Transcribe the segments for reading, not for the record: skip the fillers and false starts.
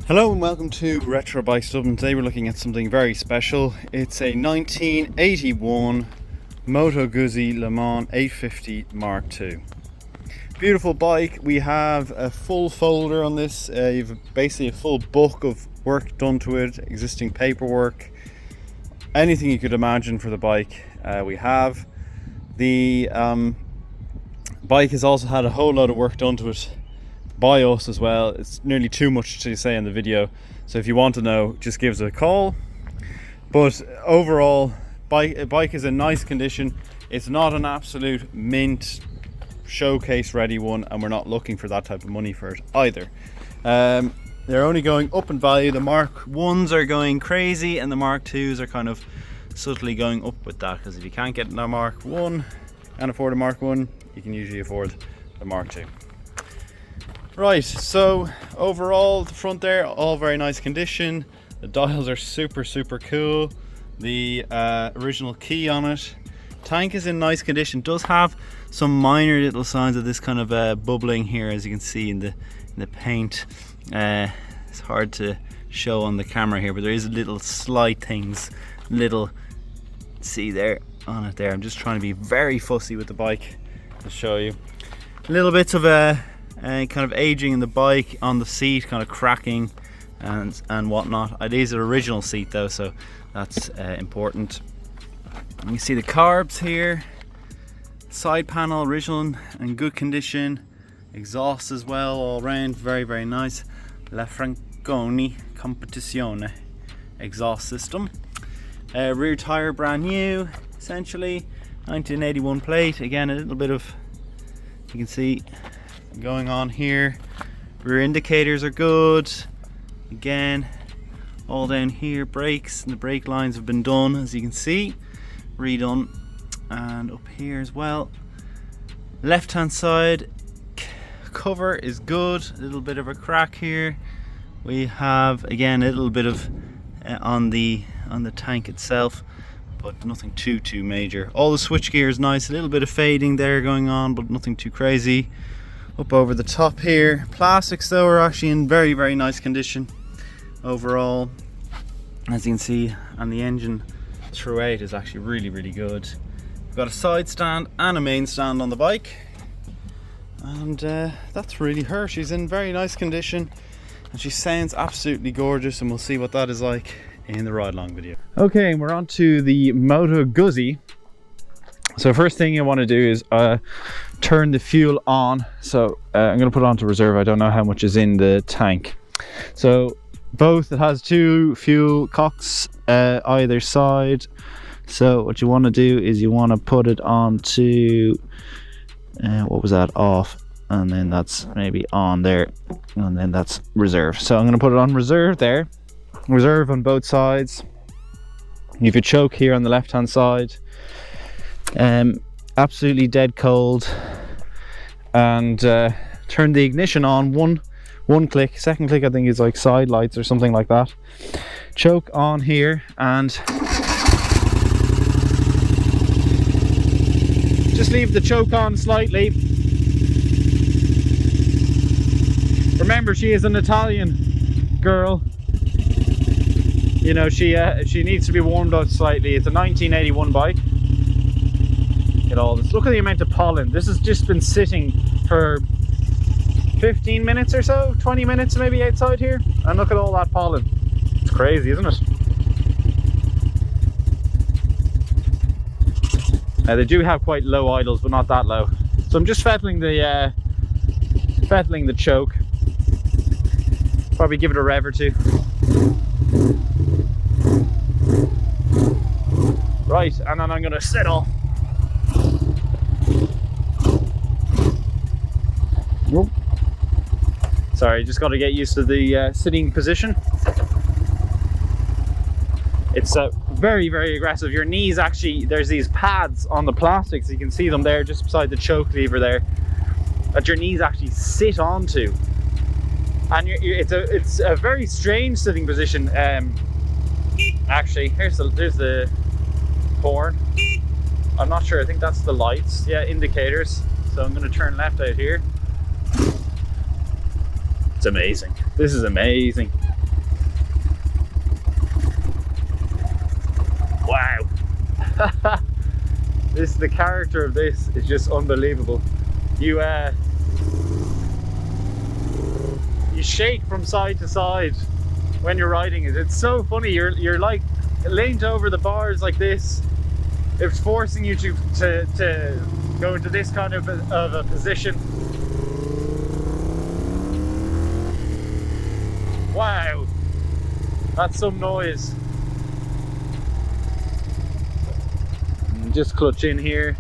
Hello and welcome to Retro Bikes Dublin. Today we're looking at something very special. It's a 1981 Moto Guzzi Le Mans 850 Mark II. Beautiful bike. We have a full folder on this. You've basically a full book of work done to it, existing paperwork, anything you could imagine for the bike. We have the bike has also had a whole lot of work done to it by us as well. It's nearly too much to say in the video, so if you want to know, just give us a call. But overall, bike is in nice condition. It's not an absolute mint showcase ready one, and we're not looking for that type of money for it either. They're only going up in value. The Mark 1s are going crazy and the Mark 2s are kind of subtly going up with that, because if you can't get a Mark 1 and afford a Mark 1, you can usually afford the Mark 2. Right, so overall, the front there, all very nice condition. The dials are super cool. The original key on it. Tank is in nice condition. Does have some minor little signs of this kind of bubbling here, as you can see in the paint. It's hard to show on the camera here, but there is little slight things, see there on it there. I'm just trying to be very fussy with the bike to show you. Little bits of kind of aging in the bike, on the seat, kind of cracking and whatnot. It is an original seat though, so that's important. You can see the carbs here, side panel original and good condition, exhaust as well all round, very nice. La Franconi Competizione exhaust system. Rear tire brand new, essentially 1981 plate. Again, a little bit of, you can see, going on here. Rear indicators are good. Again, all down here, brakes and the brake lines have been done, as you can see, redone, and up here as well. Left hand side cover is good, a little bit of a crack here. We have again a little bit of on the tank itself, but nothing too major. All the switch gear is nice, a little bit of fading there going on, but nothing too crazy. Up over the top here, plastics though are actually in very nice condition overall, as you can see, and the engine throughout is actually really good. We've got a side stand and a main stand on the bike, and that's really her. She's in very nice condition and she sounds absolutely gorgeous, and we'll see what that is like in the ride along video. Okay, we're on to the Moto Guzzi. So first thing you want to do is turn the fuel on. So I'm going to put it on to reserve. I don't know how much is in the tank. So both, it has two fuel cocks either side. So what you want to do is you want to put it on to what was that, off, and then that's maybe on there, and then that's reserve. So I'm going to put it on reserve there. Reserve on both sides. You have your choke here on the left hand side. Absolutely dead cold, and turn the ignition on one click. Second click I think is like side lights or something like that. Choke on here, and just leave the choke on slightly. Remember, she is an Italian girl, you know, she needs to be warmed up slightly. It's a 1981 bike. All this, look at the amount of pollen. This has just been sitting for 15 minutes or so, 20 minutes maybe outside here, and look at all that pollen. It's crazy, isn't it? They do have quite low idles, but not that low. So I'm just fettling the choke. Probably give it a rev or two. Right, and then I'm going to settle. Sorry, just got to get used to the sitting position. It's very aggressive. Your knees actually, there's these pads on the plastics, you can see them there just beside the choke lever there, that your knees actually sit onto, and it's a very strange sitting position. Actually, here's the horn. I'm not sure, I think that's the lights, yeah, indicators. So I'm going to turn left out here. It's amazing. This is amazing. The character of this is just unbelievable. You shake from side to side when you're riding it. It's so funny. You're like leaned over the bars like this. It's forcing you to go into this kind of a position. Wow, that's some noise. And just clutch in here,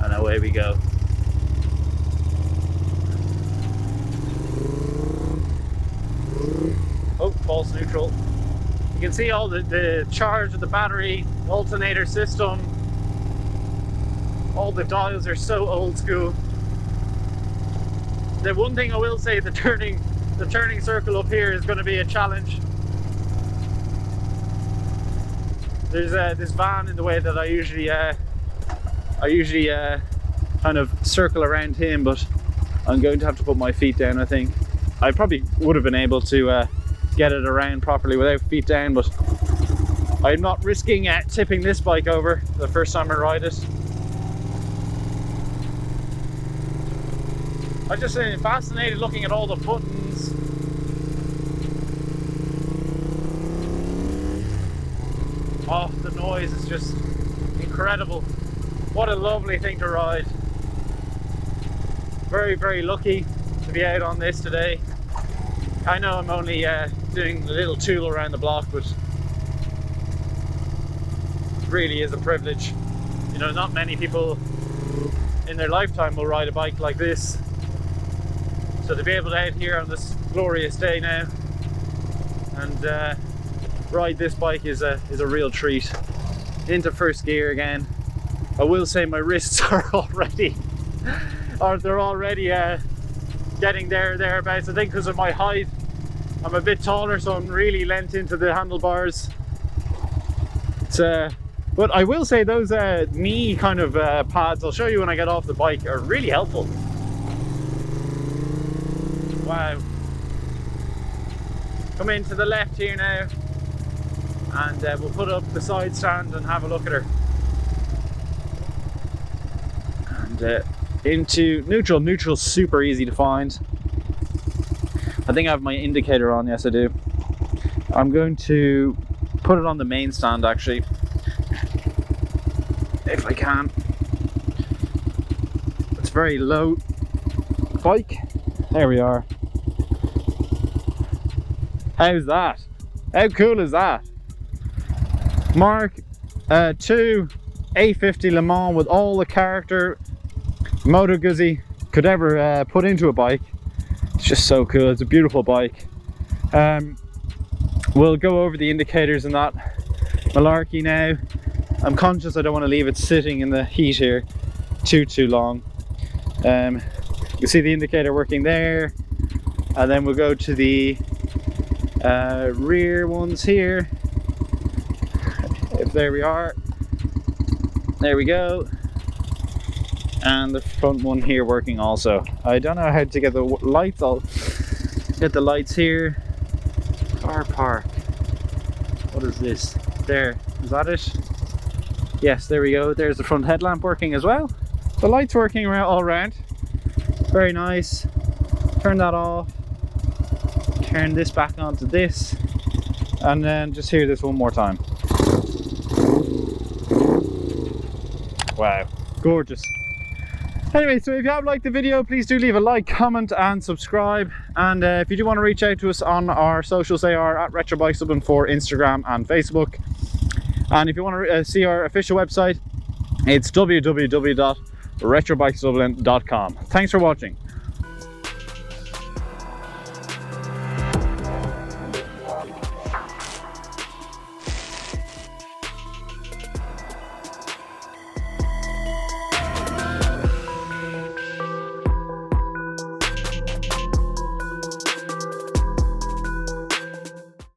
and away we go. Oh, false neutral. You can see all the charge of the battery, alternator system. All the dials are so old school. The one thing I will say, the turning circle up here is going to be a challenge. There's this van in the way that I usually kind of circle around him, but I'm going to have to put my feet down. I think I probably would have been able to get it around properly without feet down, but I'm not risking tipping this bike over the first time I ride it. I'm just fascinated looking at all the buttons. Oh, the noise is just incredible. What a lovely thing to ride. Very, very lucky to be out on this today. I know I'm only doing a little tool around the block, but it really is a privilege. You know, not many people in their lifetime will ride a bike like this. So to be able to out here on this glorious day now and ride this bike is a real treat. Into first gear again. I will say my wrists are already getting thereabouts. I think because of my height, I'm a bit taller, so I'm really lent into the handlebars. But I will say those knee kind of pads, I'll show you when I get off the bike, are really helpful. Wow. Come in to the left here now, and we'll put up the side stand and have a look at her. And into neutral. Neutral's super easy to find. I think I have my indicator on. Yes, I do. I'm going to put it on the main stand actually, if I can. It's a very low bike. There we are. How's that? How cool is that? Mark 2 850 Le Mans with all the character Moto Guzzi could ever put into a bike. It's just so cool. It's a beautiful bike. We'll go over the indicators and that malarkey now. I'm conscious I don't want to leave it sitting in the heat here too long. You see the indicator working there, and then we'll go to the rear ones here. There we are. There we go. And the front one here working also. I don't know how to get the lights. I'll get the lights here. Car park. What is this? There. Is that it? Yes, there we go. There's the front headlamp working as well. The lights working all around. Very nice. Turn that off. Turn this back onto this. And then just hear this one more time. Wow, gorgeous. Anyway, so if you have liked the video, please do leave a like, comment and subscribe. And if you do want to reach out to us on our socials, they are at Retro Bikes Dublin for Instagram and Facebook. And if you want to see our official website, it's www.retrobikesdublin.com. Thanks for watching.